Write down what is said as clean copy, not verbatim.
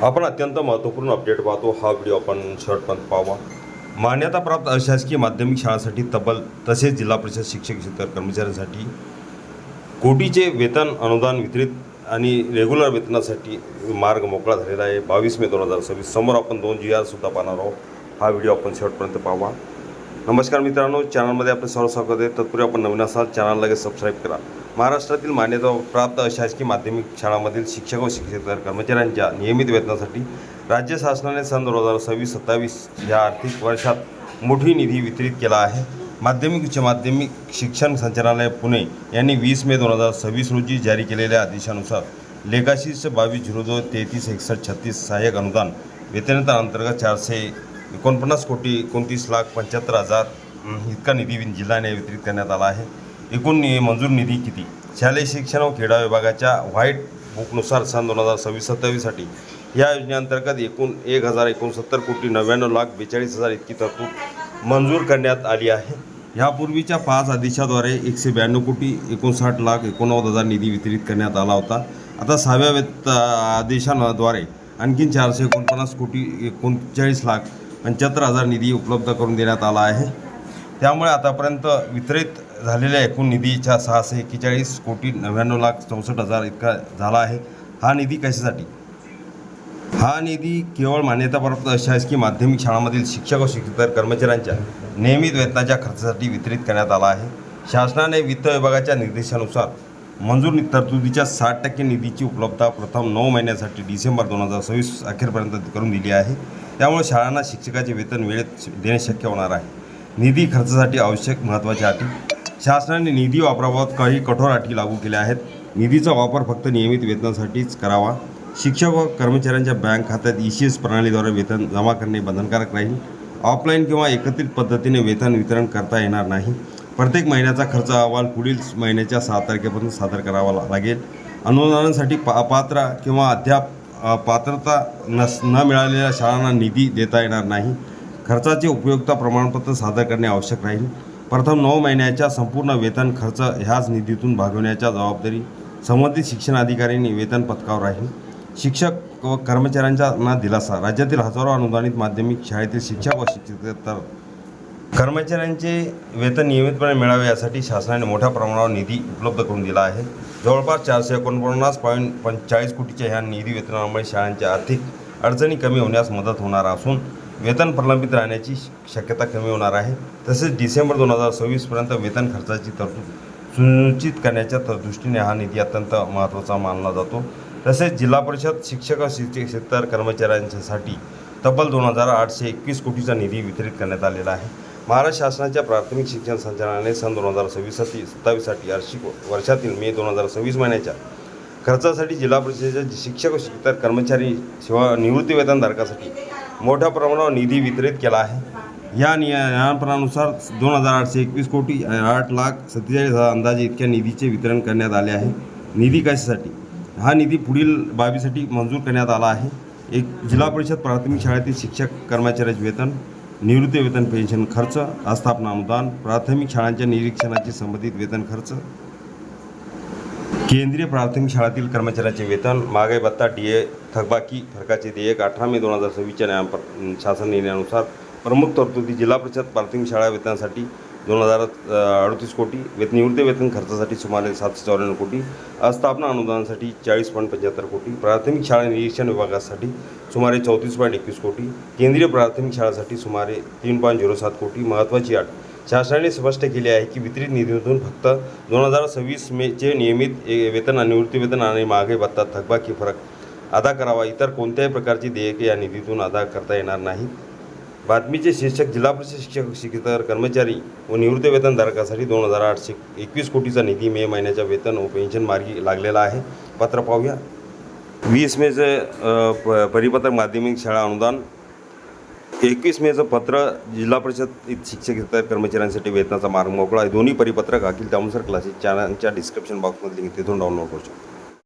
आपण अत्यंत महत्त्वपूर्ण अपडेट पाहतो। हा व्हिडिओ आपण शेवटपर्यंत पाहावा। मान्यताप्राप्त अशासकीय माध्यमिक शाळांसाठी तब्बल तसेच जिल्हा परिषद शिक्षक क्षेत्र कर्मचाऱ्यांसाठी कोटीचे वेतन अनुदान वितरित आणि रेग्युलर वेतनासाठी मार्ग मोकळा झालेला आहे। 22 मे 2026 समोर आपण 2 GR सुद्धा पाहणार आहोत। हा व्हिडिओ आपण शेवटपर्यंत पाहावा। नमस्कार मित्रांनो, चॅनलमध्ये आपले सर्व स्वागत आहे। तत्पूर्वी आपण नवीन असाल चॅनल लगेच सबस्क्राईब करा। महाराष्ट्रातील मान्यताप्राप्त अशासकीय माध्यमिक शाळांमधील शिक्षक व शिक्षकेतर कर्मचाऱ्यांच्या नियमित वेतनासाठी राज्य शासनाने सन 2026-27 या आर्थिक वर्षात मोठी निधी वितरित केला आहे। माध्यमिक उच्च माध्यमिक शिक्षण संचालनालय पुणे यांनी 20 मे 2026 रोजी जारी केलेल्या आदेशानुसार लेखाशीर्ष 22/02/336136 सहाय्यक अनुदान वेतनेतर अंतर्गत 449,29,75,000 इतका निधी जिल्ह्याने वितरित करण्यात आला आहे। एकूण मंजूर निधी किती? शालेय शिक्षण व क्रीडा विभागाच्या व्हाईट बुकनुसार सन 2026-27 साठी या योजनेअंतर्गत एकूण 1,069,99,42,000 इतकी तरतूद मंजूर करण्यात आली आहे। यापूर्वीच्या 5 आदेशाद्वारे 192,59,89,000 निधी वितरित करण्यात आला होता। आता 6व्या आदेशाद्वारे आणखी 449,39,75,000 निधी उपलब्ध करून देण्यात आला आहे। त्यामुळे आतापर्यंत वितरित झालेल्या एकूण निधीच्या 641,91,64,000 इतका झाला आहे। हा निधी कशासाठी? हा निधी केवळ मान्यताप्राप्त अशासकीय माध्यमिक शाळांमधील शिक्षक व शिक्षकेतर कर्मचाऱ्यांच्या नियमित वेतनाच्या खर्चासाठी वितरित करण्यात आला आहे। शासनाने वित्त विभागाच्या निर्देशानुसार मंजूर तरतुदीच्या 60% निधीची उपलब्धता प्रथम 9 महिन्यासाठी डिसेंबर 2026 अखेरपर्यंत करून दिली आहे। त्यामुळे शाळांना शिक्षकाचे वेतन वेळेत देणे शक्य होणार आहे। निधी खर्चासाठी आवश्यक महत्त्वाच्या अटी। शासनाने निधी वापराबाबत काही कठोर अटी लागू केल्या आहेत। निधीचा वापर फक्त नियमित वेतनासाठीच करावा। शिक्षक व कर्मचाऱ्यांच्या बँक खात्यात ECS प्रणालीद्वारे वेतन जमा करणे बंधनकारक राहील। ऑफलाईन किंवा एकत्रित पद्धतीने वेतन वितरण करता येणार नाही। प्रत्येक महिन्याचा खर्च अहवाल पुढील महिन्याच्या 6 तारखेपर्यंत सादर करावा लागेल। अनुदानासाठी अपात्र किंवा अद्याप पात्रता न मिळालेल्या शाळांना निधी देता येणार नाही। खर्चाचे उपयोगिता प्रमाणपत्र सादर करणे आवश्यक राहील। प्रथम 9 महिन्याच्या संपूर्ण वेतन खर्च ह्याच निधीतून भागवण्याच्या जबाबदारी संबंधित शिक्षणाधिकाऱ्यांनी वेतन पथकावर राहील। शिक्षक व कर्मचाऱ्यांना दिलासा। राज्यातील हजारो अनुदानित माध्यमिक शाळेतील शिक्षक व शिक्षकेतर कर्मचाऱ्यांचे वेतन नियमितपणे मिळावे यासाठी शासनाने मोठ्या प्रमाणावर निधी उपलब्ध करून दिला आहे। जवळपास 449.45 कोटीच्या ह्या निधी वितरणामुळे शाळांच्या आर्थिक अडचणी कमी होण्यास मदत होणार असून वेतन प्रलंबित राहण्याची शक्यता कमी होणार आहे। तसेच डिसेंबर 2026 पर्यंत वेतन खर्चाची तरतूद सुनिश्चित करण्याच्या दृष्टीने हा निधी अत्यंत महत्त्वाचा मानला जातो। तसेच जिल्हा परिषद शिक्षक व शिक्षकेतर कर्मचाऱ्यांसाठी तब्बल 2,821 कोटीचा निधी वितरित करण्यात आलेला आहे। महाराष्ट्र शासनाच्या प्राथमिक शिक्षण संचालनालयाने सन 2026-27 साठी आर्थिक वर्षातील मे 2026 महिन्याच्या खर्चासाठी जिल्हा परिषदेच्या शिक्षक व शिक्षकेतर कर्मचारी सेवा निवृत्ती वेतनधारकासाठी मोठ्या प्रमाणावर निधी वितरित केला आहे। या नियमानुसार 2,821 कोटी 8,47,000 अंदाजे इतक्या निधीचे वितरण करण्यात आले आहे। निधी कशासाठी? हा निधी पुढील बाबीसाठी मंजूर करण्यात आला आहे। एक जिल्हा परिषद प्राथमिक शाळेतील शिक्षक कर्मचाऱ्याचे वेतन, निवृत्ती वेतन पेन्शन खर्च, आस्थापना अनुदान, प्राथमिक शाळांच्या निरीक्षणाची संबंधित वेतन खर्च, केंद्रीय प्राथमिक शाळेतील कर्मचाऱ्याचे वेतन, महागाई भत्ता, DA थकबाकी फरकाचे देयक। 18 मे 2026च्या शासन निर्णयानुसार प्रमुख तरतुदी जिल्हा परिषद प्राथमिक शाळा वेतनासाठी 2,038 कोटी, निवृत्ती वेतन खर्चासाठी सुमारे 794 कोटी, आस्थापना अनुदानासाठी 40.75 कोटी, प्राथमिक शाळा निरीक्षण विभागासाठी सुमारे 34.21 कोटी, केंद्रीय प्राथमिक शाळांसाठी सुमारे 3.07 कोटी। महत्त्वाची अट। शासनाने स्पष्ट केले आहे की वितरित निधीतून फक्त 2026 मेचे नियमित वेतन, निवृत्ती वेतन आणि महागाई भत्ता थकबाकी फरक अदा करावा। इतर कोणत्याही प्रकारची देयके या निधीतून अदा करता येणार नाही। बातमीचे शीर्षक: जिल्हा परिषद शिक्षक शिक्षकेतर कर्मचारी व निवृत्ती वेतनधारकासाठी 2,821 कोटीचा निधी मे महिन्याच्या वेतन व पेन्शन मार्गी लागलेला आहे। पत्र पाहूया। 20 मेचे परिपत्रक माध्यमिक शाळा अनुदान। 21 मेचं पत्र जिल्हा परिषद शिक्षकेतर कर्मचाऱ्यांसाठी वेतनाचा मार्ग मोकळा आहे। दोन्ही परिपत्रक अखिल त्यानुसार क्लासेस चॅनलच्या डिस्क्रिप्शन बॉक्समध्ये लिंक तिथून डाउनलोड करू शकतो।